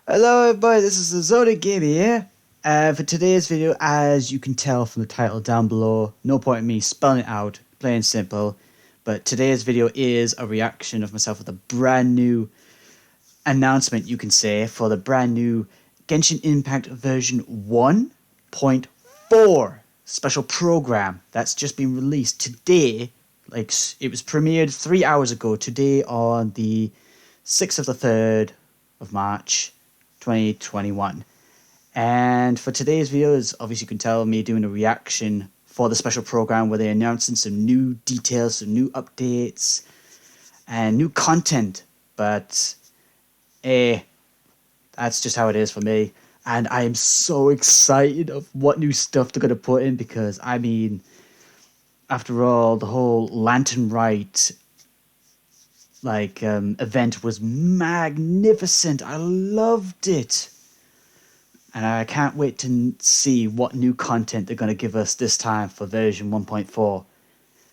Hello everybody, this is TheZoniGamer here. For today's video, as you can tell from the title down below, no point in me spelling it out, plain simple. But today's video is a reaction of myself with a brand new announcement, you can say, for the brand new Genshin Impact version 1.4 Special Program that's just been released today. Like, it was premiered 3 hours ago, today on the 6th of the 3rd of March 2021. And for today's video, as obviously you can tell, me doing a reaction for the special program where they're announcing some new details, some new updates, and new content. But that's just how it is for me. And I am so excited of what new stuff they're going to put in because, I mean, after all, the whole Lantern Rite event was magnificent. I loved it. And I can't wait to see what new content they're going to give us this time for version 1.4.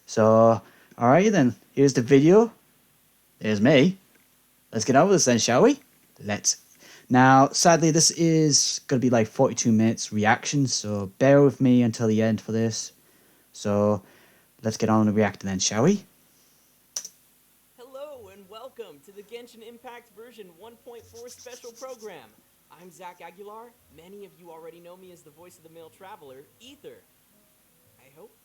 So, alright then, here's the video. There's me. Let's get on with this then, shall we? Let's. Now, sadly, this is going to be like 42 minutes reaction, so bear with me until the end for this. So, let's get on and react then, shall we? Hello and welcome to the Genshin Impact version 1.4 Special Program. I'm Zach Aguilar. Many of you already know me as the voice of the male traveler, Ether. I hope.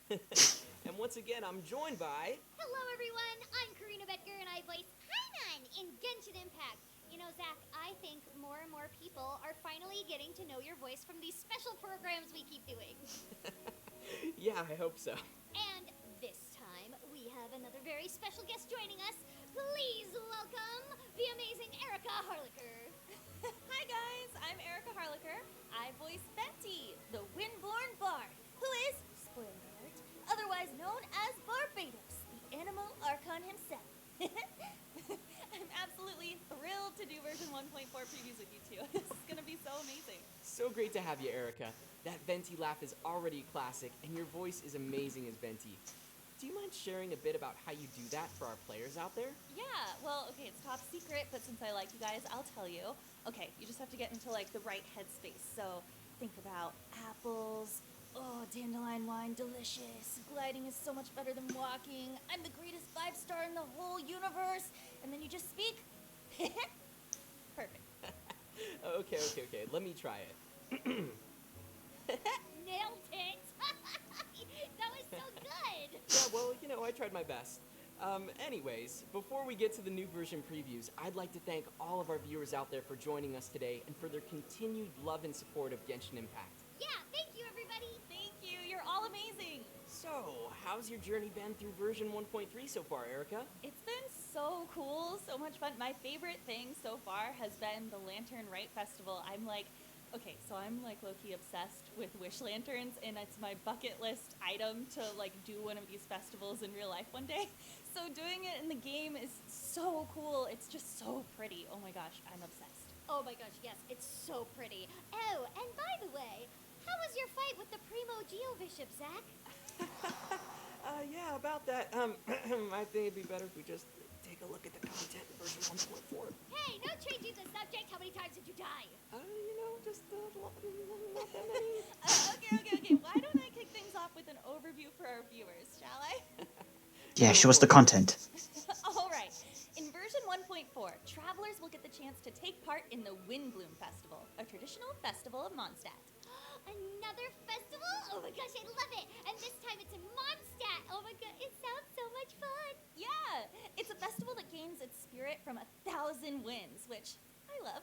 And once again, I'm joined by... Hello everyone, I'm Karina Bedger and I voice Paimon in Genshin Impact. You know, Zach, I think more and more people are finally getting to know your voice from these special programs we keep doing. Yeah, I hope so. And this time, we have another very special guest joining us. Please welcome the amazing Erica Harlicker. Hi guys, I'm Erica Harlicker. I voice Fenty, the Windborn Bard, who is, spoiler alert, otherwise known as Barbados, the animal archon himself. I'm absolutely thrilled to do version 1.4 previews with you two. This is gonna be so amazing. So great to have you, Erica. That Venti laugh is already a classic, and your voice is amazing as Venti. Do you mind sharing a bit about how you do that for our players out there? Yeah, well, okay, it's top secret, but since I like you guys, I'll tell you. Okay, you just have to get into like the right headspace. So think about apples. Oh, dandelion wine, delicious. Gliding is so much better than walking. I'm the greatest 5-star in the whole universe. And then you just speak. Perfect. Okay. Let me try it. Nailed it! That was so good! Yeah, well, you know, I tried my best. Anyways, before we get to the new version previews, I'd like to thank all of our viewers out there for joining us today and for their continued love and support of Genshin Impact. Yeah, thank you everybody! Thank you, you're all amazing. So, how's your journey been through version 1.3 so far, Erica? It's been so cool, so much fun. My favorite thing so far has been the Lantern Rite Festival. I'm like low-key obsessed with wish lanterns, and it's my bucket list item to like do one of these festivals in real life one day. So doing it in the game is so cool. It's just so pretty. Oh my gosh, I'm obsessed. Oh my gosh, yes, it's so pretty. Oh, and by the way, how was your fight with the Primo Geo Bishop, Zach? Yeah, about that, I think it'd be better if we just take a look at the content in version 1.4. Hey, no changing the subject. How many times did you die? You know, just, not that many. Okay. Why don't I kick things off with an overview for our viewers, shall I? Yeah, show us the content. All right. In version 1.4, travelers will get the chance to take part in the Windbloom Festival, a traditional festival of Mondstadt. Another festival? Oh my gosh, I love it! And this time it's in Mondstadt! Oh my god, it sounds so much fun! Yeah, it's a festival that gains its spirit from 1,000 winds, which I love.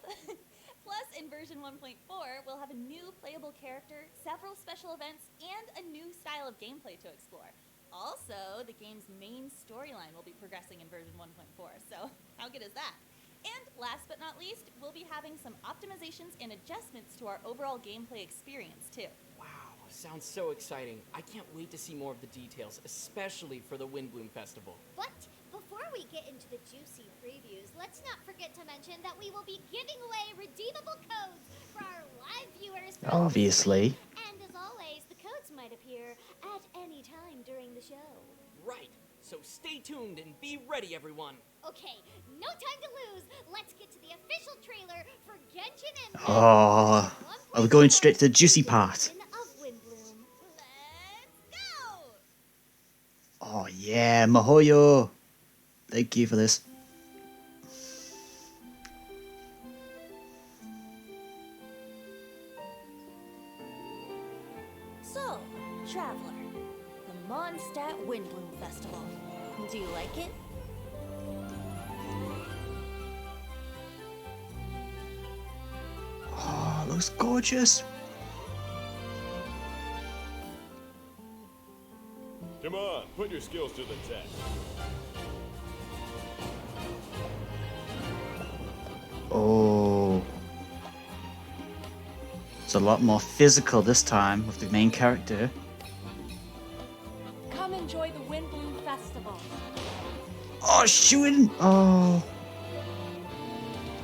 Plus, in version 1.4, we'll have a new playable character, several special events, and a new style of gameplay to explore. Also, the game's main storyline will be progressing in version 1.4, so how good is that? And last but not least, we'll be having some optimizations and adjustments to our overall gameplay experience, too. Wow, sounds so exciting. I can't wait to see more of the details, especially for the Windbloom Festival. But before we get into the juicy previews, let's not forget to mention that we will be giving away redeemable codes for our live viewers. Obviously. And as always, the codes might appear at any time during the show. Right, so stay tuned and be ready, everyone. Okay, no time to lose. Let's get to the official trailer for Genshin Genshin Impact Oh, are we going straight to the juicy part? version of Windbloom. Let's go! Oh yeah, Mahoyo. Thank you for this. So, Traveler, the Mondstadt Windbloom Festival. Do you like it? Oh, looks gorgeous. Come on, put your skills to the test. Oh. It's a lot more physical this time with the main character. Come enjoy the Windbloom Festival. Oh, shooting! Oh.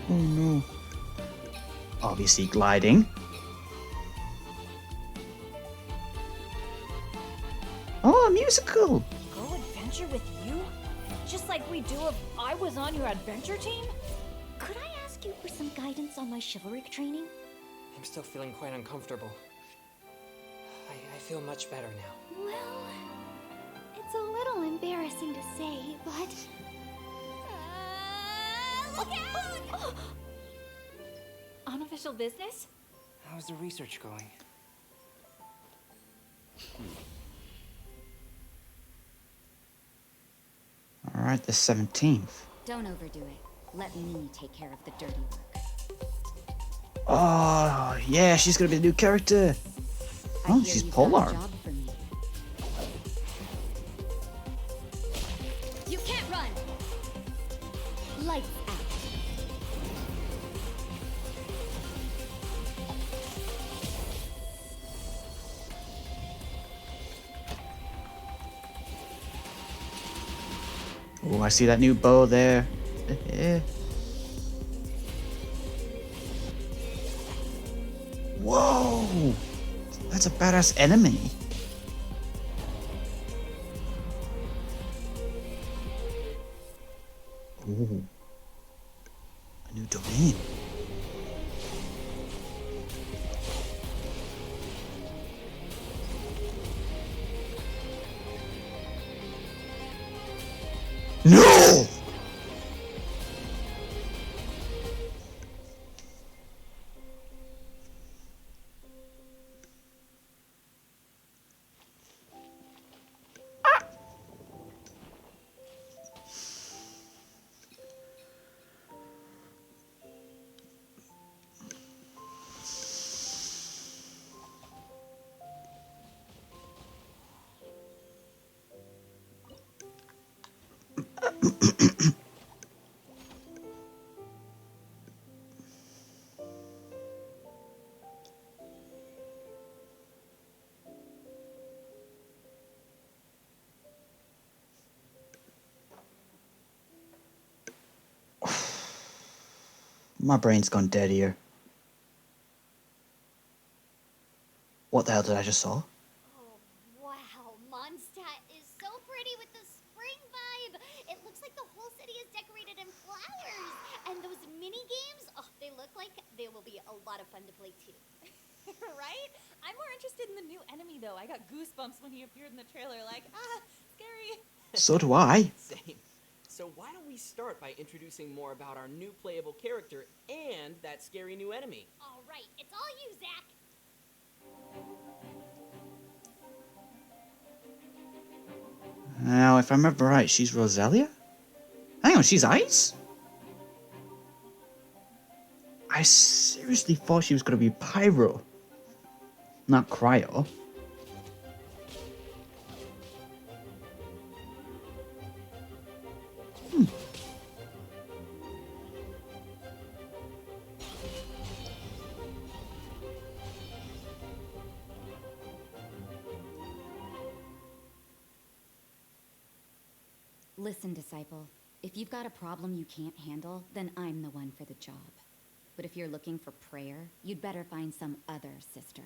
Oh no. Obviously gliding. Oh, a musical! Go adventure with you? Just like we do if I was on your adventure team? Could I ask you for some guidance on my chivalric training? I'm still feeling quite uncomfortable. I feel much better now. Well, it's a little embarrassing to say, but Look out! Unofficial business? How's the research going? Alright, the 17th. Don't overdo it. Let me take care of the dirty work. Oh, yeah, she's gonna be the new character. I Oh, hear she's you've got a polar. job for me. You can't run! Lights out. Oh, I see that new bow there. Eh. Whoa! That's a badass enemy. Ooh. A new domain. No! My brain's gone dead here. What the hell did I just saw? oh wow, Mondstadt is so pretty with the spring vibe. It looks like the whole city is decorated in flowers. And those mini games, oh, they look like they will be a lot of fun to play too. Right? I'm more interested in the new enemy though. I got goosebumps when he appeared in the trailer, like, scary. So do I. Same. So why don't we start by introducing more about our new playable character and that scary new enemy? All right, it's all you, Zach. Now, if I remember right, she's Rosalia? Hang on, she's Ice? I seriously thought she was going to be Pyro, not Cryo. Listen, Disciple. If you've got a problem you can't handle, then I'm the one for the job. But if you're looking for prayer, you'd better find some other sister.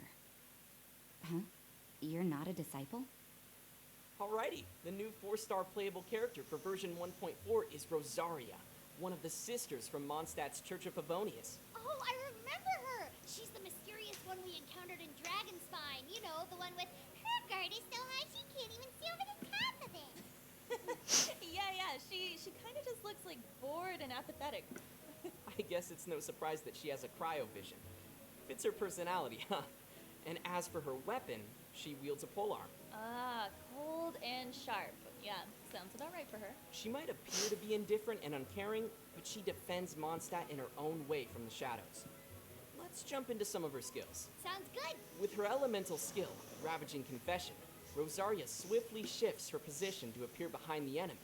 Huh? You're not a disciple? Alrighty, the new 4-star playable character for version 1.4 is Rosaria. one of the sisters from Mondstadt's Church of Favonius. Oh, I remember her! She's the mysterious one we encountered in Dragonspine. You know, the one with her guard is so high she can't even see over the top of it. Yeah, she kind of just looks like bored and apathetic. I guess it's no surprise that she has a cryovision. Fits her personality, huh? And as for her weapon, she wields a polearm. Ah, cold and sharp. Yeah, sounds about right for her. She might appear to be indifferent and uncaring, but she defends Mondstadt in her own way from the shadows. Let's jump into some of her skills. Sounds good. With her elemental skill, Ravaging Confession, Rosaria swiftly shifts her position to appear behind the enemy,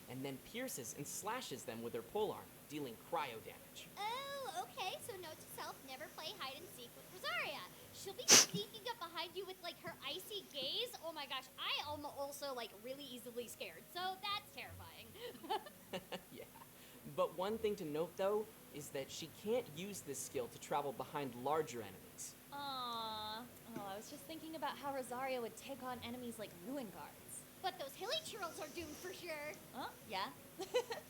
and then pierces and slashes them with her polearm, dealing cryo damage. Oh, okay, so note to self, never play hide and seek with Rosaria. She'll be sneaking up behind you with, like, her icy gaze. Oh my gosh, I am also, like, really easily scared, so that's terrifying. Yeah. But one thing to note, though, is that she can't use this skill to travel behind larger enemies. Aww. Oh, I was just thinking about how Rosaria would take on enemies like ruin guards. But those hilly churls are doomed for sure. Huh? Yeah?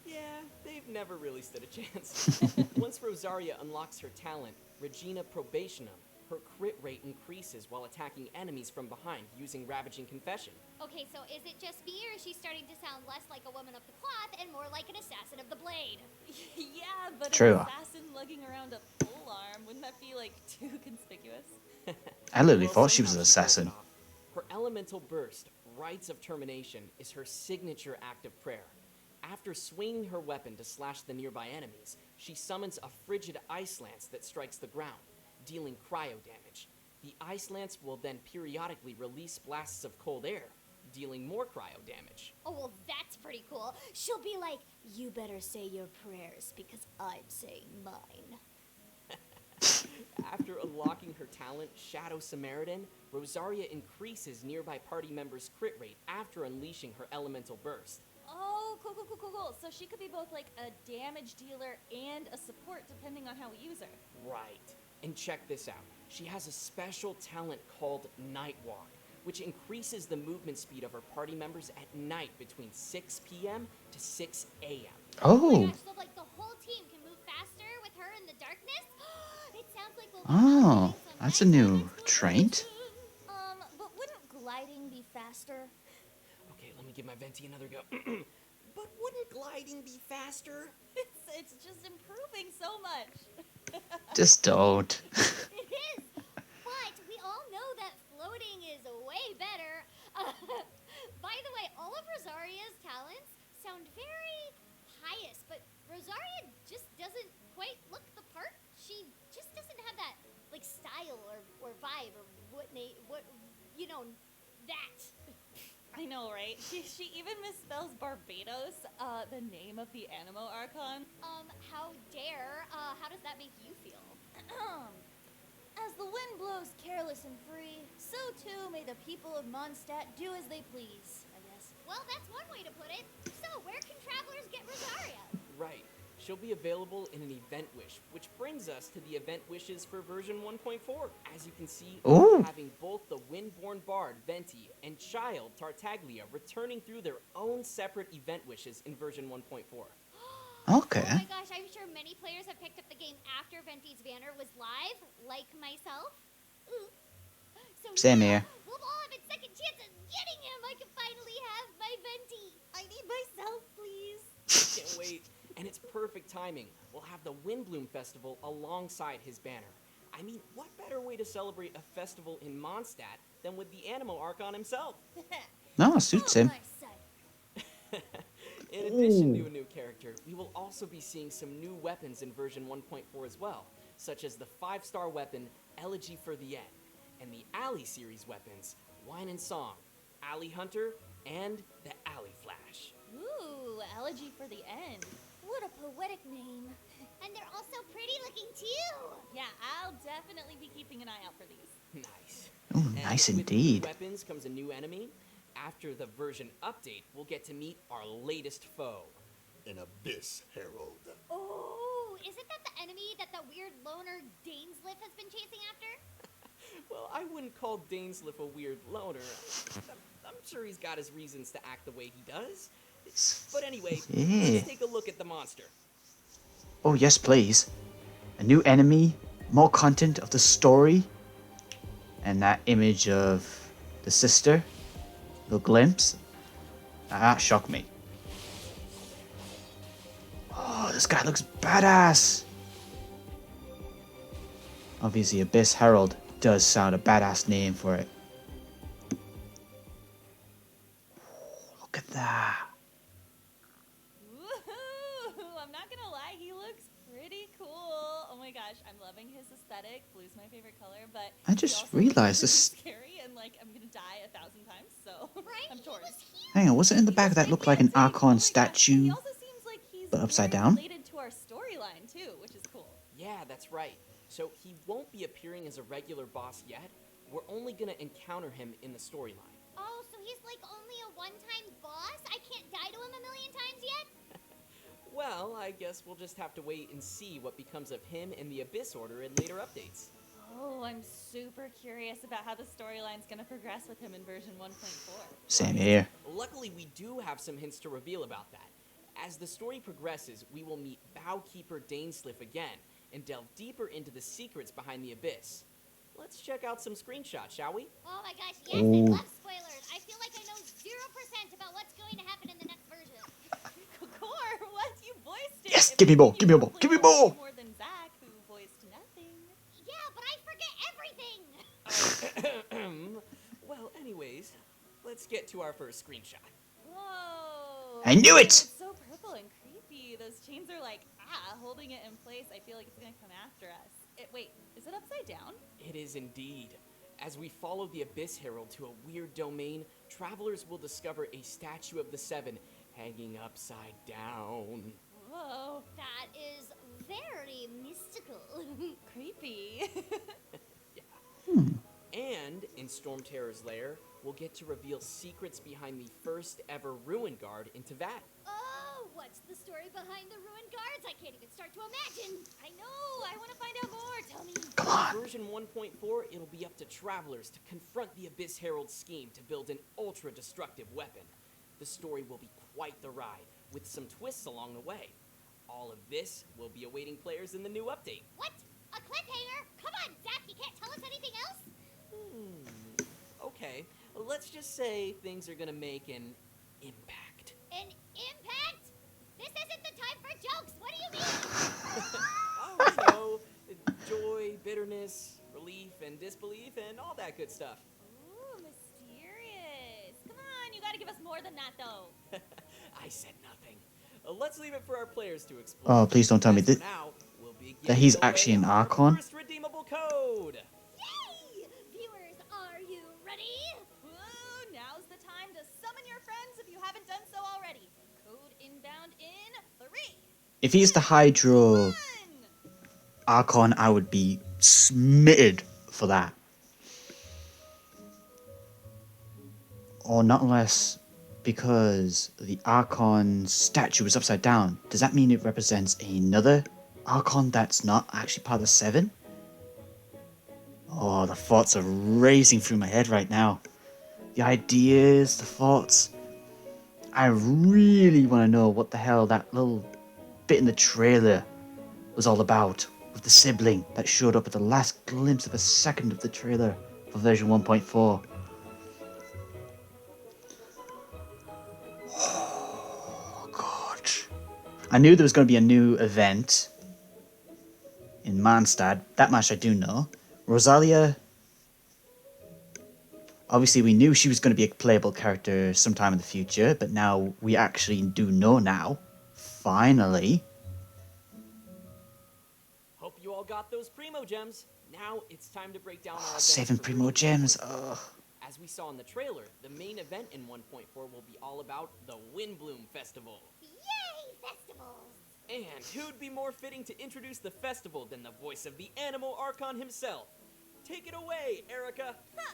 Yeah, they've never really stood a chance. Once Rosaria unlocks her talent, Regina Probationum, her crit rate increases while attacking enemies from behind using Ravaging Confession. Okay, so is it just me, or is she starting to sound less like a woman of the cloth and more like an assassin of the blade? Yeah, but True. an assassin lugging around a polearm, wouldn't that be, like, too conspicuous? I literally Well, thought she was somehow an pulls it assassin. off. Her elemental burst, Rites of Termination, is her signature act of prayer. After swinging her weapon to slash the nearby enemies, she summons a frigid ice lance that strikes the ground, dealing cryo damage. The ice lance will then periodically release blasts of cold air, dealing more cryo damage. Oh, well, that's pretty cool. She'll be like, you better say your prayers, because I'm saying mine. After unlocking her talent, Shadow Samaritan, Rosaria increases nearby party members' crit rate after unleashing her elemental burst. Oh, cool. So she could be both, like, a damage dealer and a support, depending on how we use her. Right. And check this out. She has a special talent called Night Walk, which increases the movement speed of her party members at night between 6 p.m. to 6 a.m. Oh my Oh, gosh, so like the whole team can move faster with her in the darkness? It sounds like we'll be oh, getting some that's nice a new exploration. trait. But wouldn't gliding be faster? Okay, let me give my venti another go. But wouldn't gliding be faster? It's just improving so much. Just don't. It is, but we all know that floating is way better. By the way, all of Rosaria's talents sound very pious, but Rosaria just doesn't quite look the part. She just doesn't have that like style or vibe or what you know that. I know, right? She even misspells Barbados, the name of the Animo Archon. How dare? How does that make you feel? As the wind blows careless and free, so too may the people of Mondstadt do as they please, I guess. Well, that's one way to put it. So, where can travelers get Rosaria? Right. She'll be available in an event wish, which brings us to the event wishes for version 1.4. As you can see, Ooh. having both the Windborn Bard, Venti, and Child, Tartaglia, returning through their own separate event wishes in version 1.4. Okay. Oh my gosh, I'm sure many players have picked up the game after Venti's banner was live, like myself. Ooh. So Same now, here. we'll all have a second chance at getting him. I can finally have my Venti. I need myself, please. Can't wait. And it's perfect timing. We'll have the Windbloom Festival alongside his banner. I mean, what better way to celebrate a festival in Mondstadt than with the Animo Archon himself? No, suits him. My son. In addition to a new character, we will also be seeing some new weapons in version 1.4 as well, such as the 5-star weapon Elegy for the End, and the Alley series weapons Wine and Song, Alley Hunter, and the Alley Flash. Ooh, Elegy for the End. What a poetic name. And they're also pretty looking too. Yeah, I'll definitely be keeping an eye out for these. Nice. Oh, And nice with indeed. new weapons comes a new enemy. After the version update, we'll get to meet our latest foe. An Abyss Herald. Oh, isn't that the enemy that the weird loner Dainsliff has been chasing after? Well, I wouldn't call Dainsliff a weird loner. I'm sure he's got his reasons to act the way he does. But anyway, Yeah. let's take a look at the monster. Oh, yes, please. A new enemy, more content of the story, and that image of the sister, the glimpse. That shocked me. Oh, this guy looks badass. Obviously, Abyss Herald does sound a badass name for it. Look at that. Woohoo! I'm not gonna lie, he looks pretty cool. Oh my gosh, I'm loving his aesthetic. Blue's my favorite color, but I he just also looks realized pretty this. scary and like I'm gonna die 1,000 times. So Right? I'm He torn. was huge. Hang on, was it in the He back was that looked like an gigantic. Oh Archon my gosh, and he statue, also seems like he's but upside very down? related to our storyline too, which is cool. Yeah, that's right. So he won't be appearing as a regular boss yet. We're only gonna encounter him in the storyline. Oh, so he's like only a one-time boss? I can't die to him a million times yet? Well, I guess we'll just have to wait and see what becomes of him and the Abyss Order in later updates. Oh, I'm super curious about how the storyline's gonna progress with him in version 1.4. Same here. Luckily, we do have some hints to reveal about that. As the story progresses, we will meet Bowkeeper Dainsliff again and delve deeper into the secrets behind the Abyss. Let's check out some screenshots, shall we? Oh my gosh, yes, I Ooh. love spoilers. I feel like I know 0% about what's going to happen in the next version. Core, what? You voiced it! Yes, If give me more, anything, give you me more, probably give me know way more! more than Zach, who voiced nothing. Yeah, but I forget everything. Well, anyways, let's get to our first screenshot. Whoa! I knew it! It's so purple and creepy. Those chains are like, holding it in place. I feel like it's gonna come after us. Wait, is it upside down? It is indeed. As we follow the Abyss Herald to a weird domain, travelers will discover a statue of the Seven hanging upside down. Whoa, That is very mystical. creepy. And in Storm Terror's lair, we'll get to reveal secrets behind the first ever Ruin Guard in Teyvat. Oh, what's the story behind the ruined guards? I can't even start to imagine. I know, I want to find out more. Tell me. Come on. In version 1.4, it'll be up to travelers to confront the Abyss Herald's scheme to build an ultra-destructive weapon. The story will be quite the ride, with some twists along the way. All of this will be awaiting players in the new update. What? A cliffhanger? Come on, Zach, you can't tell us anything else? Okay, let's just say things are gonna make an impact. An impact? This isn't the time for jokes. What do you mean? Oh, joy, bitterness, relief, and disbelief, and all that good stuff. Ooh, mysterious. Come on, you gotta give us more than that, though. I said nothing. Let's leave it for our players to explore. Oh, please don't tell me As for that, now, we'll be that he's giving away actually an our Archon. First redeemable code. Yay! Viewers, are you ready? Ooh, now's the time to summon your friends if you haven't done so already. Code inbound in 3. If he's the Hydro 1. Archon, I would be smitten for that. Or not unless, because the Archon statue is upside down, does that mean it represents another Archon that's not actually part of the Seven? Oh, the thoughts are racing through my head right now. The ideas, the thoughts. I really want to know what the hell that little bit in the trailer was all about, with the sibling that showed up at the last glimpse of a second of the trailer for version 1.4. Oh god. I knew there was going to be a new event in Mondstadt. That much I do know. Rosalia, obviously we knew she was going to be a playable character sometime in the future, but now we actually do know now. Finally. Hope you all got those Primo Gems. Now it's time to break down our events 7 for Primo version Gems. 1.4. Ugh. As we saw in the trailer, the main event in 1.4 will be all about the Windbloom Festival. Yay, festivals! And who'd be more fitting to introduce the festival than the voice of the Animal Archon himself? Take it away, Erica! Ha!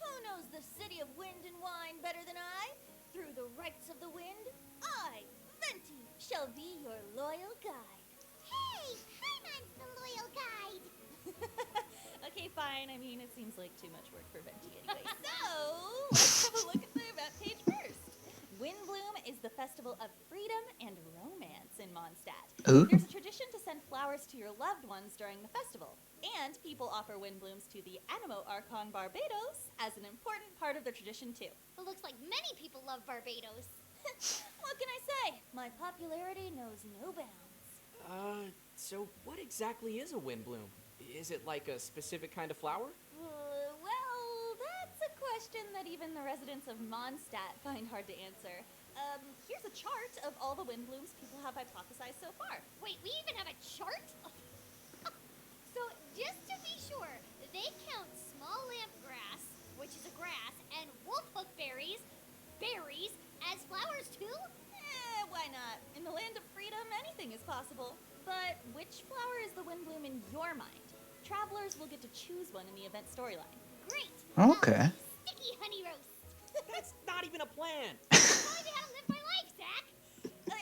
Who knows the city of wind and wine better than I? Through the rites of the wind, I, Venti, shall be your loyal guide. Hey, Paimon's the loyal guide. Okay, fine. I mean, it seems like too much work for Venti anyway. So, let's have a look at the event page first. Windbloom is the festival of freedom and romance. in Mondstadt. Ooh. There's a tradition to send flowers to your loved ones during the festival, and people offer wind blooms to the Animo Archon Barbados as an important part of their tradition too. It looks like many people love Barbados. What can I say? My popularity knows no bounds. So what exactly is a wind bloom? Is it like a specific kind of flower? Well, that's a question that even the residents of Mondstadt find hard to answer. Here's a chart of all the wind blooms people have hypothesized so far. Wait, we even have a chart? So, just to be sure, they count small lamp grass, which is a grass, and wolfhook berries as flowers too? Why not? In the land of freedom, anything is possible. But which flower is the wind bloom in your mind? Travelers will get to choose one in the event storyline. Great! Okay. Sticky honey roast! That's not even a plan. Telling me how to live my life, Zach!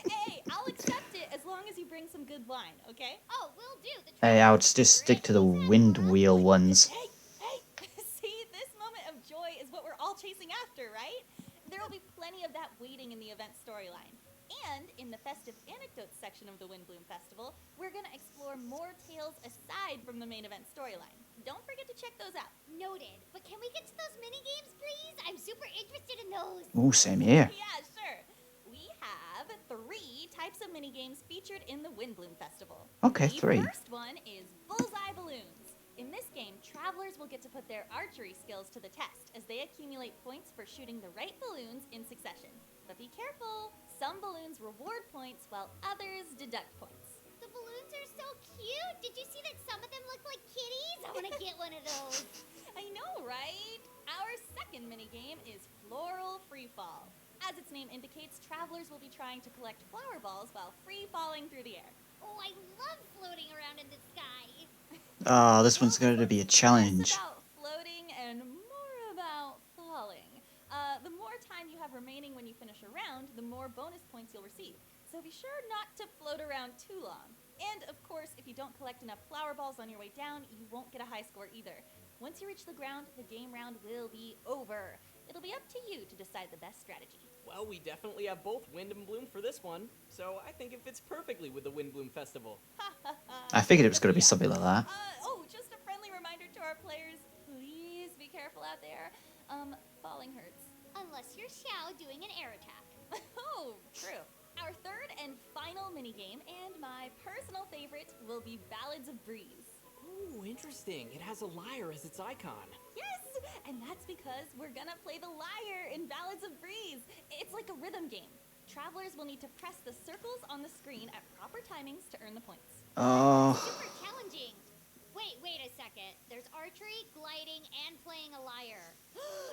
Hey, I'll accept it as long as you bring some good wine, okay? Oh, will do. Hey, I would just stick to the wind wheel ones. Hey! See, this moment of joy is what we're all chasing after, right? There will be plenty of that waiting in the event storyline. And in the festive anecdotes section of the Windbloom Festival, we're gonna explore more tales aside from the main event storyline. Don't forget to check those out. Noted. But can we get to those mini games, please? I'm super interested in those. Ooh, same here. Yeah, sure. We have 3 types of mini games featured in the Windbloom Festival. Okay, 3. The first one is Bullseye Balloons. In this game, travelers will get to put their archery skills to the test as they accumulate points for shooting the right balloons in succession. But be careful, some balloons reward points while others deduct points. The balloons are so cute. Did you see that some of them look like kitties? I want to get one of those. I know, right? Our second minigame is Floral Freefall. As its name indicates, travelers will be trying to collect flower balls while free falling through the air. Oh, I love floating around in the sky. Oh, this one's going to be a Less challenge. about floating and more about falling. The more time you have remaining when you finish a round, the more bonus points you'll receive. So be sure not to float around too long. And of course, if you don't collect enough flower balls on your way down, you won't get a high score either. Once you reach the ground, the game round will be over. It'll be up to you to decide the best strategy. Well, we definitely have both Wind and Bloom for this one, so I think it fits perfectly with the Wind Bloom Festival. I figured it was going to be something like that. Just a friendly reminder to our players, please be careful out there. Falling hurts. Unless you're Xiao doing an air attack. Oh, true. Our third and final minigame, and my personal favorite, will be Ballads of Breeze. Ooh, interesting. It has a lyre as its icon. Yes, and that's because we're gonna play the lyre in Ballads of Breeze. It's like a rhythm game. Travelers will need to press the circles on the screen at proper timings to earn the points. Oh, Super challenging. Wait a second. There's archery, gliding, and playing a lyre.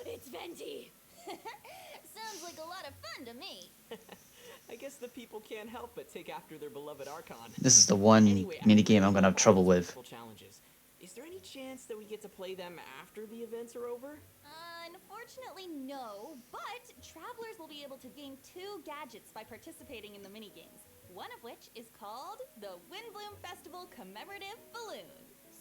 It's Venti. Sounds like a lot of fun to me. I guess the people can't help but take after their beloved Archon. this is the one Anyway, minigame I'm going to have trouble with. Challenges. Is there any chance that we get to play them after the events are over? Unfortunately, no, but travelers will be able to gain 2 gadgets by participating in the minigames, one of which is called the Windbloom Festival Commemorative Balloon.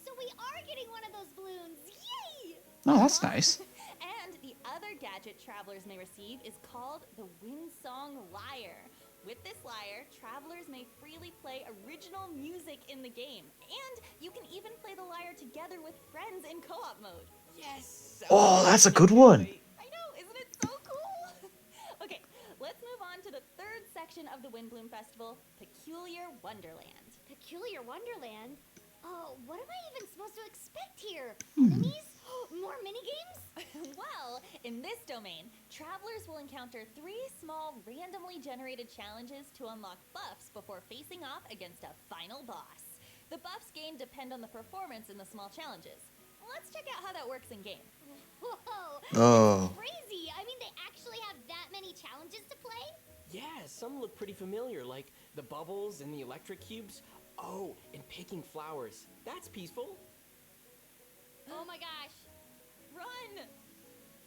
So we are getting one of those balloons. Yay! Oh, that's nice. And the other gadget travelers may receive is called the Wind Song Lyre. With this lyre, travelers may freely play original music in the game, and you can even play the lyre together with friends in co-op mode. Yes! Oh, that's a good one. I know, isn't it so cool? Okay, let's move on to the third section of the Windbloom Festival, Peculiar Wonderland. Peculiar Wonderland? Oh, what am I even supposed to expect here? Enemies? More minigames? Well, in this domain, travelers will encounter 3 small randomly generated challenges to unlock buffs before facing off against a final boss. The buffs gained depend on the performance in the small challenges. Let's check out how that works in game. Whoa! Oh. That's crazy! I mean, they actually have that many challenges to play? Yeah, some look pretty familiar, like the bubbles and the electric cubes. Oh, and picking flowers. That's peaceful. Oh my gosh! Run!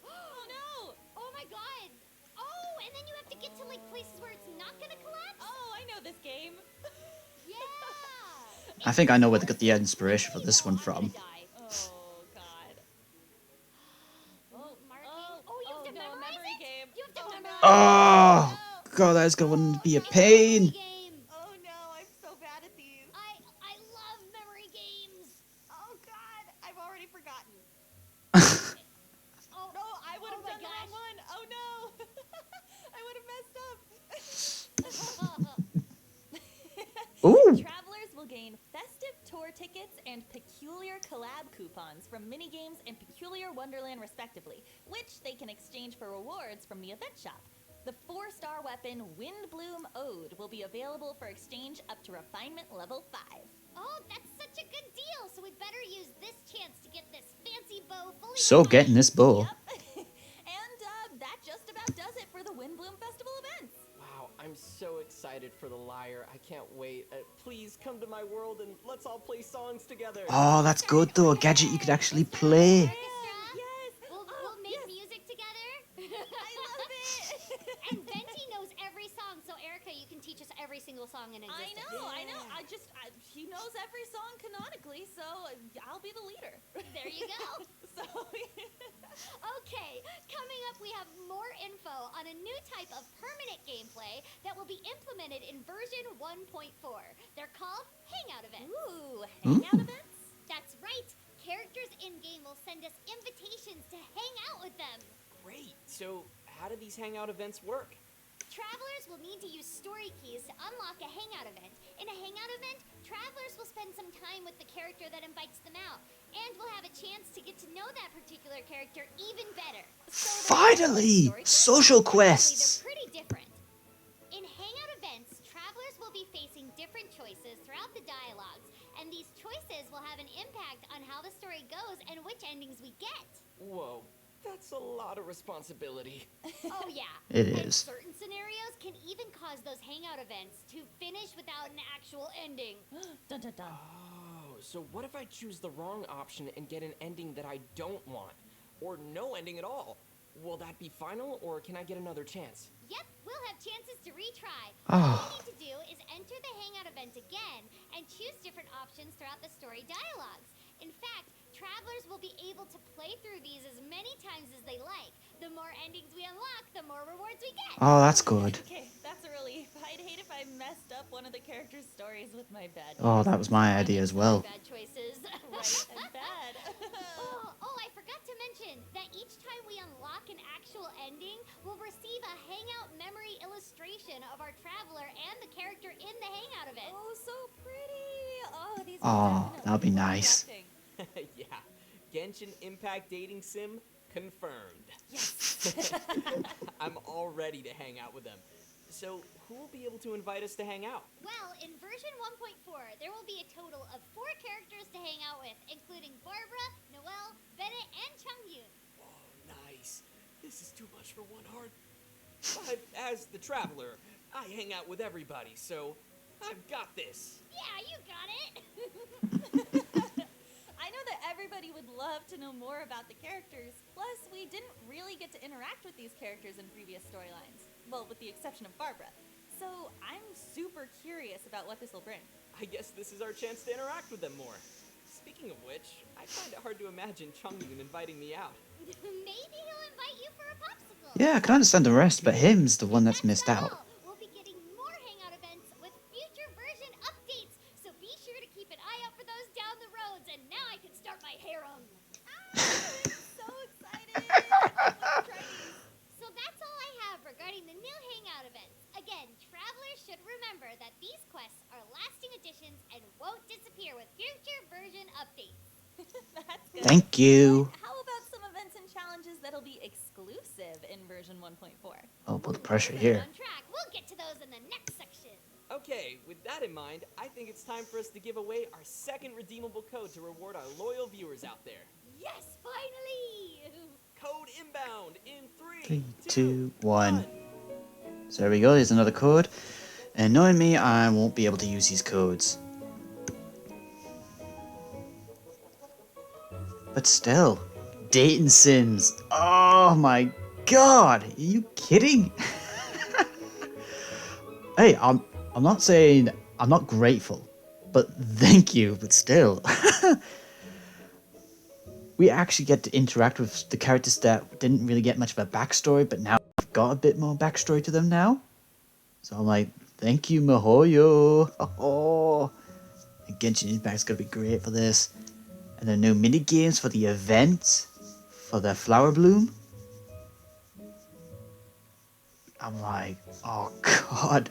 Oh no! Oh my god! Oh, and then you have to get to like places where it's not gonna collapse? Oh, I know this game. Yeah! I think I know where they got the inspiration for this one from. Oh god. Marking. Oh, Oh, you have to no, memorize memory it? game. You have to Oh, memorize Oh, God, that's going to be a It's a pain. game. Oh no. forgotten. Oh, No, I would have oh my done the wrong gosh. one. Oh no. I would have messed up. Ooh. Travelers will gain festive tour tickets and peculiar collab coupons from minigames and Peculiar Wonderland respectively, which they can exchange for rewards from the event shop. The 4-star weapon Windbloom Ode will be available for exchange up to refinement level 5. Oh, that's such a good deal. So we better use this chance to get this fancy bow fully So refined. getting this bow. Yep. And that just about does it for the Windbloom Festival events. Wow, I'm so excited for the lyre. I can't wait. Please come to my world and let's all play songs together. Oh, that's good though. A gadget you could actually play. Orchestra. Yes. We'll make yes. music together. I love it. And Venti knows every song, so Erica, you can teach us every single song in I existence. know. He knows every song canonically, so I'll be the leader. There you go. So, Okay, coming up we have more info on a new type of permanent gameplay that will be implemented in version 1.4. They're called Hangout events. ooh, hangout events? That's right. Characters in-game will send us invitations to hang out with them. Great. So, how do these hangout events work? Travelers will need to use story keys to unlock a hangout event. In a hangout event, travelers will spend some time with the character that invites them out, and will have a chance to get to know that particular character even better. Finally! Social Actually, quests! they're pretty different. In hangout events, travelers will be facing different choices throughout the dialogues, and these choices will have an impact on how the story goes and which endings we get. Whoa, that's a lot of responsibility. Oh yeah. It And is. certain scenarios can even cause those hangout events to finish without an actual ending. Dun dun dun. Oh, so what if I choose the wrong option and get an ending that I don't want? Or no ending at all? Will that be final, or can I get another chance? Yep, we'll have chances to retry. Ah. All you need to do is enter the hangout event again and choose different options throughout the story dialogues. In fact, travelers will be able to play through these as many times as they like. The more endings we unlock, the more rewards we get. Oh, that's good. Okay, that's a relief. I'd hate if I messed up one of the characters' stories with my bad Oh, that was my idea as well. Bad choices. right and bad. Oh, I forgot to mention that each time we unlock an actual ending, we'll receive a hangout memory illustration of our traveler and the character in the hangout event. Oh, so pretty. Oh, these Oh, are definitely that'll be worth nice. collecting. Yeah, Genshin Impact Dating Sim confirmed. Yes. I'm all ready to hang out with them. So, who will be able to invite us to hang out? Well, in version 1.4, there will be a total of 4 characters to hang out with, including Barbara, Noelle, Bennett, and Chungyun. Oh, nice. This is too much for one heart. But as the traveler, I hang out with everybody, so I've got this. Yeah, you got it. I know that everybody would love to know more about the characters. Plus, we didn't really get to interact with these characters in previous storylines. Well, with the exception of Barbara. So I'm super curious about what this will bring. I guess this is our chance to interact with them more. Speaking of which, I find it hard to imagine Chungyun inviting me out. Maybe he'll invite you for a popsicle. Yeah, I can understand the rest, but him's the one that's missed not out. all. We'll be getting more hangout events with future version updates, so be sure to keep an eye out for those down the roads. And now I can start my harem. I'm so excited! Let's try these. So that's all I have regarding the new hangout events. Again, travelers should remember that these quests are lasting additions and won't disappear with future version updates. That's good. Thank you. How about some events and challenges that'll be exclusive in version 1.4? I'll put the pressure Stay here. on track. We'll get to those in the next section. Okay, with that in mind, I think it's time for us to give away our second redeemable code to reward our loyal viewers out there. Yes, finally! Code inbound in 3, 3, 2, 1. So there we go, there's another code. And knowing me, I won't be able to use these codes. But still, dating sims. Oh my god, are you kidding? Hey, I'm not saying I'm not grateful, but thank you, but still. We actually get to interact with the characters that didn't really get much of a backstory, but now we've got a bit more backstory to them now. So I'm like, thank you, Mihoyo. Oh, and Genshin Impact's gonna be great for this. And the new mini games for the event, for the flower bloom. I'm like, oh god,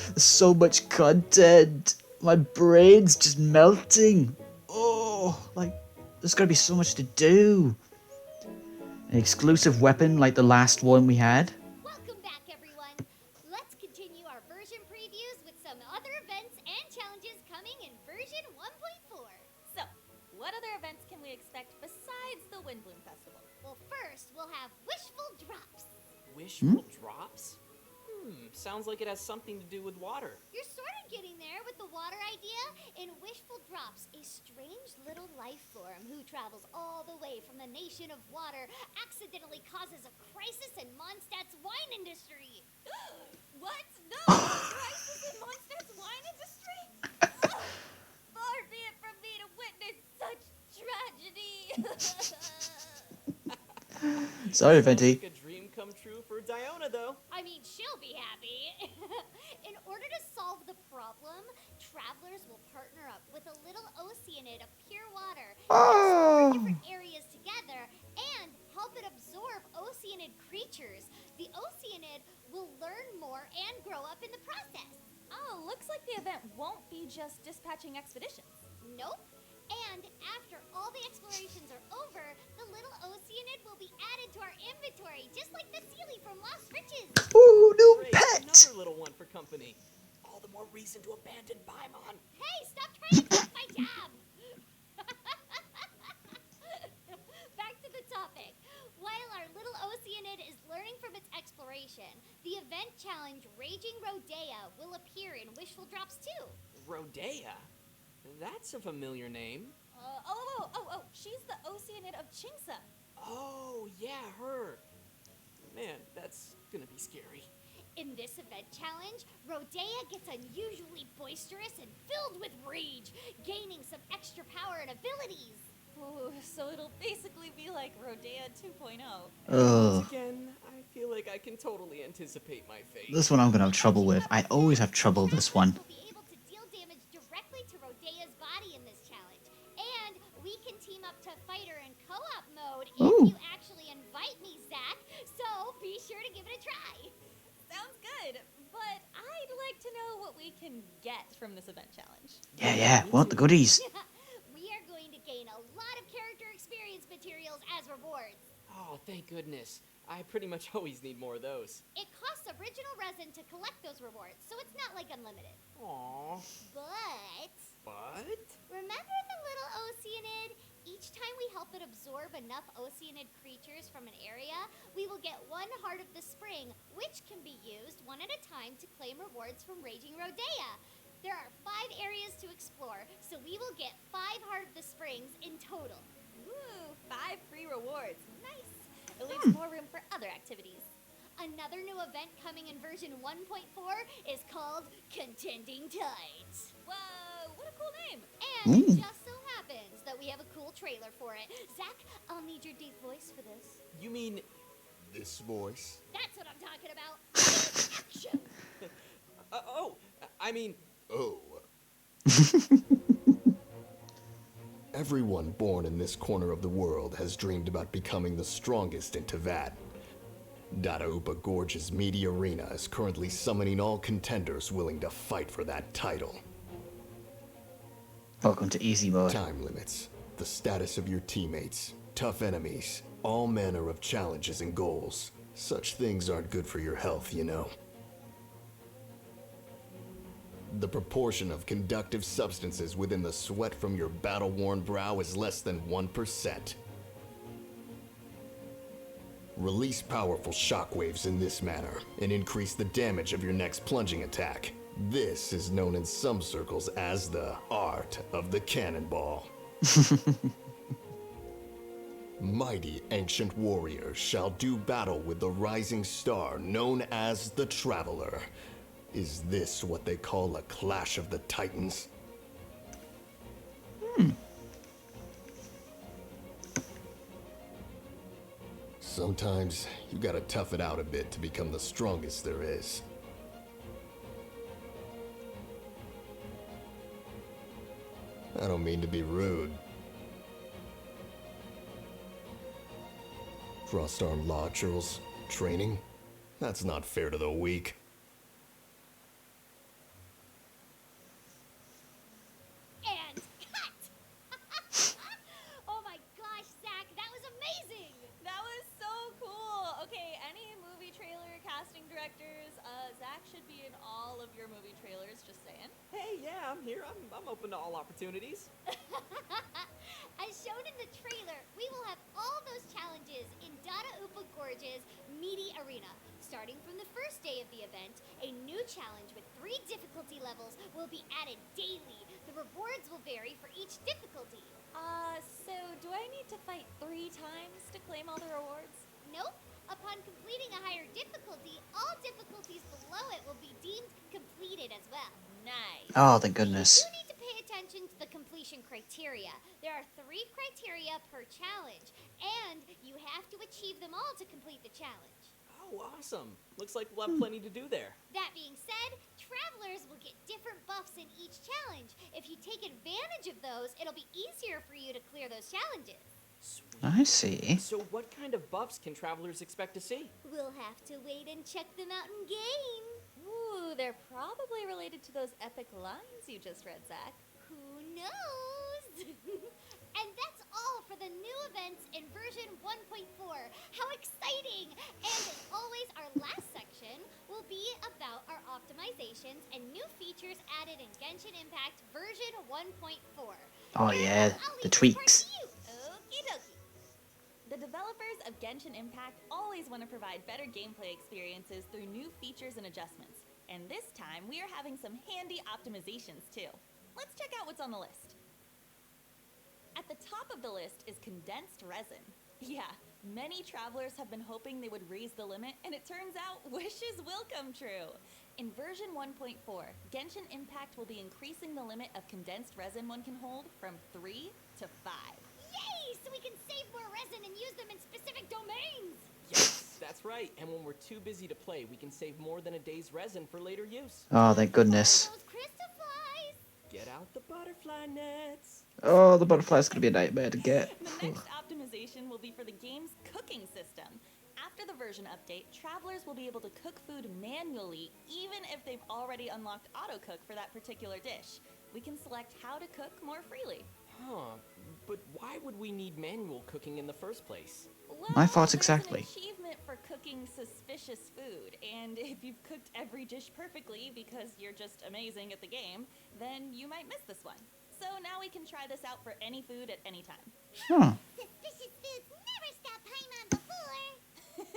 there's so much content. My brain's just melting. Oh, like, there's gotta be so much to do. An exclusive weapon like the last one we had. Welcome back, everyone. Let's continue our version previews with some other events and challenges coming in version 1.4. So, what other events can we expect besides the Windbloom Festival? Well, first, we'll have Wishful Drops. Wishful drops? Sounds like it has something to do with water. You're sort of getting there with the water idea. In Wishful Drops, a strange little life form who travels all the way from the nation of water accidentally causes a crisis in Mondstadt's wine industry. What? No! Crisis in Mondstadt's wine industry? Far be it from me to witness such tragedy! Sorry, Sounds Venti. like a dream come true for Diona, though. I mean, she'll be happy. In order to solve the problem, travelers will partner up with a little oceanid of pure water, explore different areas together, and help it absorb oceanid creatures. The oceanid will learn more and grow up in the process. Oh, looks like the event won't be just dispatching expeditions. Nope. And after all the explorations are over, the little oceanid will be added to our inventory, just like the Sealy from Lost Riches. Ooh, new Great, pet! another little one for company. All the more reason to abandon Paimon. Hey, stop trying to take my job! Back to the topic. While our little oceanid is learning from its exploration, the event challenge Raging Rodea will appear in Wishful Drops too. Rodea? That's a familiar name. She's the Oceanid of Chingsa. Oh, yeah, her. Man, that's gonna be scary. In this event challenge, Rodea gets unusually boisterous and filled with rage, gaining some extra power and abilities. Ooh, so it'll basically be like Rodea 2.0. Ugh. Again, I feel like I can totally anticipate my fate. This one I'm gonna have trouble with. I always have trouble with this one. We'll be able to deal damage directly to Rodea's body in this challenge. And we can team up to fight her in co-op mode Ooh. if you actually invite me, Zach. So be sure to give it a try. Sounds good, but I'd like to know what we can get from this event challenge. Yeah, want the goodies. We are going to gain a lot of character experience materials as rewards. Oh, thank goodness. I pretty much always need more of those. It costs original resin to collect those rewards, so it's not like unlimited. Aww. But remember the little oceanid? Each time we help it absorb enough oceanid creatures from an area, we will get one Heart of the Spring, which can be used one at a time to claim rewards from Raging Rodea. There are 5 areas to explore, so we will get 5 Heart of the Springs in total. Woo, 5 free rewards. Nice. It leaves more room for other activities. Another new event coming in version 1.4 is called Contending Tides. Whoa, what a cool name. And it just so happens that we have a cool trailer for it. Zach, I'll need your deep voice for this. You mean... This voice? That's what I'm talking about. Action! I mean... Oh. Everyone born in this corner of the world has dreamed about becoming the strongest in Teyvat. Dadaupa Gorge's media arena is currently summoning all contenders willing to fight for that title. Welcome to easy mode. Time limits, the status of your teammates, tough enemies, all manner of challenges and goals. Such things aren't good for your health, you know. The proportion of conductive substances within the sweat from your battle-worn brow is less than 1%. Release powerful shockwaves in this manner and increase the damage of your next plunging attack. This is known in some circles as the art of the cannonball. Mighty ancient warriors shall do battle with the rising star known as the Traveler. Is this what they call a clash of the titans? Sometimes you gotta tough it out a bit to become the strongest there is. I don't mean to be rude, Crossed-arm launchers. Training? That's not fair to the weak. And cut! Oh my gosh, Zach, that was amazing! That was so cool. Okay, any movie trailer casting directors, Zach should be in all of your movie trailers, just saying. Hey, yeah, I'm here. I'm open to all opportunities. As shown in the trailer, we will have all those challenges in Dada Upa Gorge's Meaty Arena. Starting from the first day of the event, a new challenge with 3 difficulty levels will be added daily. The rewards will vary for each difficulty. So do I need to fight 3 times to claim all the rewards? Nope. Upon completing a higher difficulty, all difficulties below it will be deemed completed as well. Nice. Oh, thank goodness. You need to pay attention to the completion criteria. There are 3 criteria per challenge, and you have to achieve them all to complete the challenge. Oh, awesome. Looks like we'll have plenty to do there. That being said, travelers will get different buffs in each challenge. If you take advantage of those, it'll be easier for you to clear those challenges. Sweet. I see. So what kind of buffs can travelers expect to see? We'll have to wait and check them out in game. Ooh, they're probably related to those epic lines you just read, Zach. Who knows? And that's all for the new events in version 1.4. How exciting! And as always, our last section will be about our optimizations and new features added in Genshin Impact version 1.4. Oh yeah, the tweaks. Okie dokie. The developers of Genshin Impact always want to provide better gameplay experiences through new features and adjustments. And this time, we are having some handy optimizations too. Let's check out what's on the list. At the top of the list is condensed resin. Yeah, many travelers have been hoping they would raise the limit, and it turns out wishes will come true. In version 1.4, Genshin Impact will be increasing the limit of condensed resin one can hold from 3 to 5. Yay! So we can save more resin and use them in specific domains. Yes, that's right. And when we're too busy to play, we can save more than a day's resin for later use. Oh, thank goodness. Those crystal flies. Get out the butterfly nets. Oh, the butterfly's gonna be a nightmare to get. The next optimization will be for the game's cooking system. After the version update, travelers will be able to cook food manually even if they've already unlocked autocook for that particular dish. We can select how to cook more freely. Huh, but why would we need manual cooking in the first place? Well, My thoughts there's exactly. an achievement for cooking suspicious food, and if you've cooked every dish perfectly because you're just amazing at the game, then you might miss this one. So now we can try this out for any food at any time. Huh. Suspicious foods never stop Paimon before.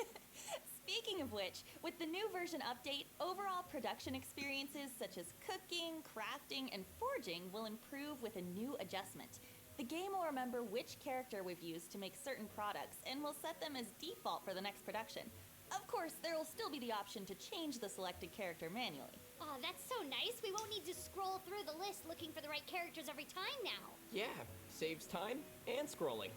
Speaking of which, with the new version update, overall production experiences such as cooking, crafting, and forging will improve with a new adjustment. The game will remember which character we've used to make certain products and will set them as default for the next production. Of course, there will still be the option to change the selected character manually. Oh, that's so nice. We won't need to scroll through the list looking for the right characters every time now. Yeah, saves time and scrolling.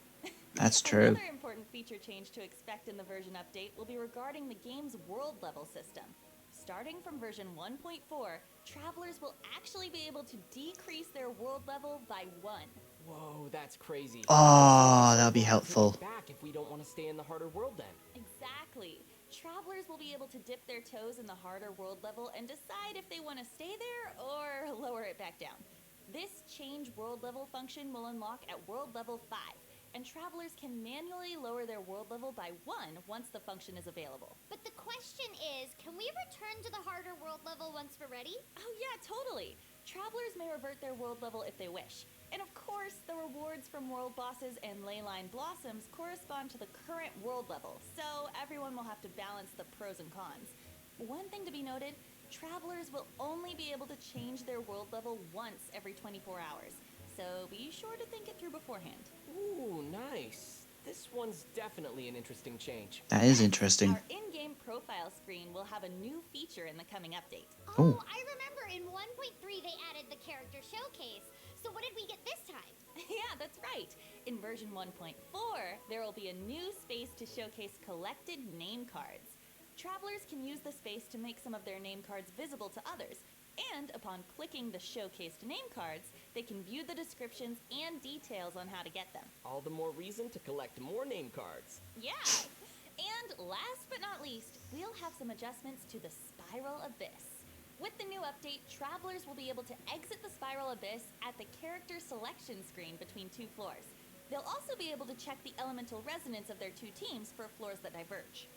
That's true. Another important feature change to expect in the version update will be regarding the game's world level system. Starting from version 1.4, travelers will actually be able to decrease their world level by 1. Whoa, that's crazy. Oh, that'll be Take helpful. it back if we don't want to stay in the harder world then. Exactly. Travelers will be able to dip their toes in the harder world level and decide if they want to stay there or lower it back down. This change world level function will unlock at world level 5, and travelers can manually lower their world level by 1 once the function is available. But the question is, can we return to the harder world level once we're ready? Oh yeah, totally. Travelers may revert their world level if they wish. And of course, the rewards from world bosses and leyline blossoms correspond to the current world level, so everyone will have to balance the pros and cons. One thing to be noted, travelers will only be able to change their world level once every 24 hours, so be sure to think it through beforehand. Ooh, nice. This one's definitely an interesting change. That is interesting. Our in-game profile screen will have a new feature in the coming update. Oh, Ooh. I remember in 1.3 they added the character showcase. So what did we get this time? Yeah, that's right. In version 1.4, there will be a new space to showcase collected name cards. Travelers can use the space to make some of their name cards visible to others, and upon clicking the showcased name cards, they can view the descriptions and details on how to get them. All the more reason to collect more name cards. Yeah! And last but not least, we'll have some adjustments to the Spiral Abyss. With the new update, travelers will be able to exit the Spiral Abyss at the character selection screen between 2 floors. They'll also be able to check the elemental resonance of their 2 teams for floors that diverge.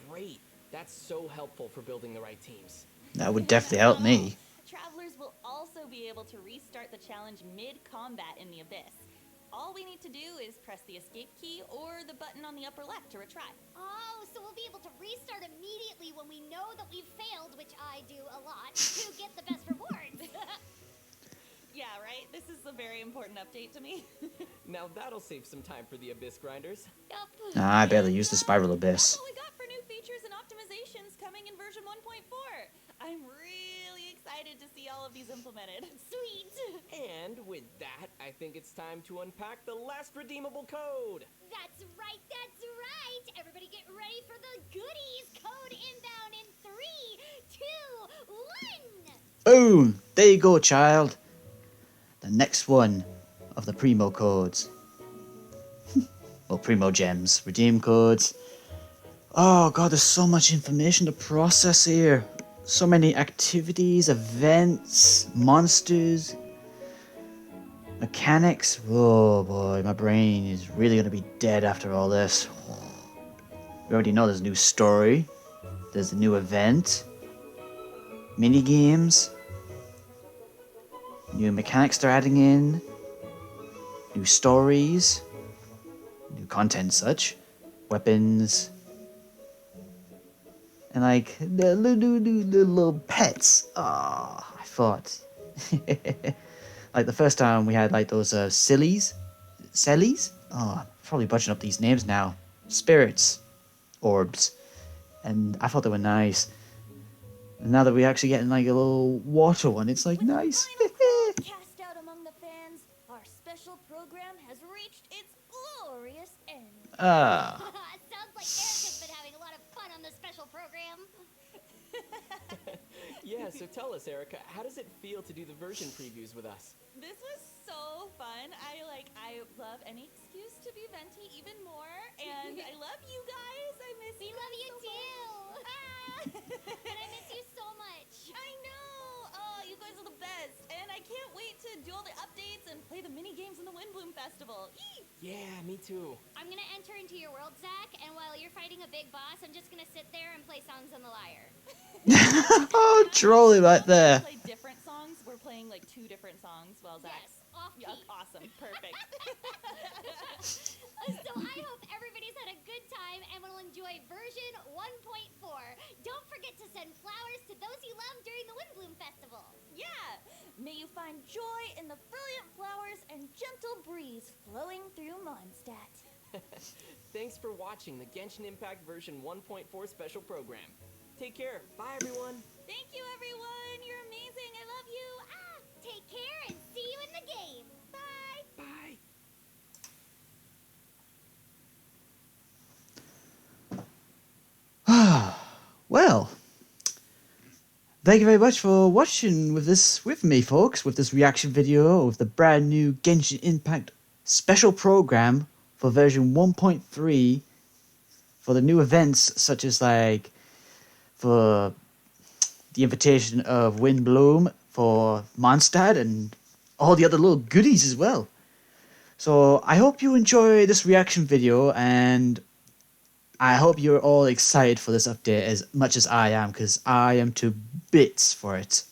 Great. That's so helpful for building the right teams. That would definitely help me. Travelers will also be able to restart the challenge mid-combat in the Abyss. All we need to do is press the escape key or the button on the upper left to retry. Oh, so we'll be able to restart immediately when we know that we've failed, which I do a lot, to get the best rewards. Yeah, right? This is a very important update to me. Now that'll save some time for the Abyss grinders. Yup. I barely use the Spiral That's Abyss. what we got for new features and optimizations coming in version 1.4. I'm really excited to see all of these implemented. Sweet. And with that, I think it's time to unpack the last redeemable code. That's right, that's right. Everybody get ready for the goodies. Code inbound in 3, 2, 1. Boom! There you go, child. The next one of the Primo codes. Well, Primo gems, redeem codes. Oh god, there's so much information to process here. So many activities, events, monsters, mechanics. Oh boy, my brain is really gonna be dead after all this. We already know there's a new story. There's a new event. Mini games. New mechanics they're adding in. New stories. New content such. Weapons. And like the little pets. Oh, I thought. Like the first time we had like those sillies. Sellies? Oh, I'm probably butchering up these names now. Spirits. Orbs. And I thought they were nice. And now that we're actually getting like a little water one, it's like With nice. the final code cast out among the fans, our special program has reached its glorious end. Ah. Sounds like Erica's been having a lot of fun on the special program. Yeah, so tell us, Erica, how does it feel to do the version previews with us? This was so fun. I love any excuse to be venti even more, and I love you guys. I miss We you. love you so too. much. And I miss you so much. I know. Oh, you guys are the best, and I can't wait to do all the updates and play the mini games in the Windbloom Festival. Eee! Yeah, me too. I'm gonna enter into your world, Zach, and while you're fighting a big boss, I'm just gonna sit there and play songs on the lyre. Oh, trolling right there. Play different songs. We're playing like 2 different songs while Zach's. Yes, off key. Yeah, awesome, perfect. So I hope everybody's had a good time and will enjoy version 1.4. Don't forget to send flowers to those you love during the Windbloom Festival. Yeah! May you find joy in the brilliant flowers and gentle breeze flowing through Mondstadt. Thanks for watching the Genshin Impact version 1.4 special program. Take care. Bye, everyone. Thank you, everyone. You're amazing. I love you. Take care and see you in the game. Bye. Bye. Well, thank you very much for watching with me, folks, with this reaction video of the brand new Genshin Impact Special Program for version 1.3 for the new events such as like for the invitation of Windbloom for Mondstadt and all the other little goodies as well. So I hope you enjoy this reaction video, and I hope you're all excited for this update as much as I am, because I am to bits for it.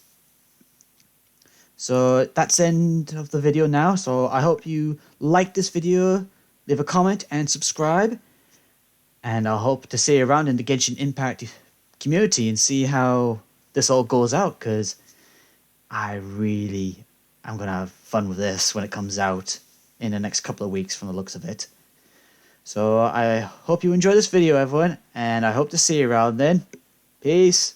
So that's the end of the video now. So I hope you like this video, leave a comment and subscribe. And I hope to see you around in the Genshin Impact community and see how this all goes out, because I'm going to have fun with this when it comes out in the next couple of weeks from the looks of it. So I hope you enjoy this video, everyone, and I hope to see you around then. Peace.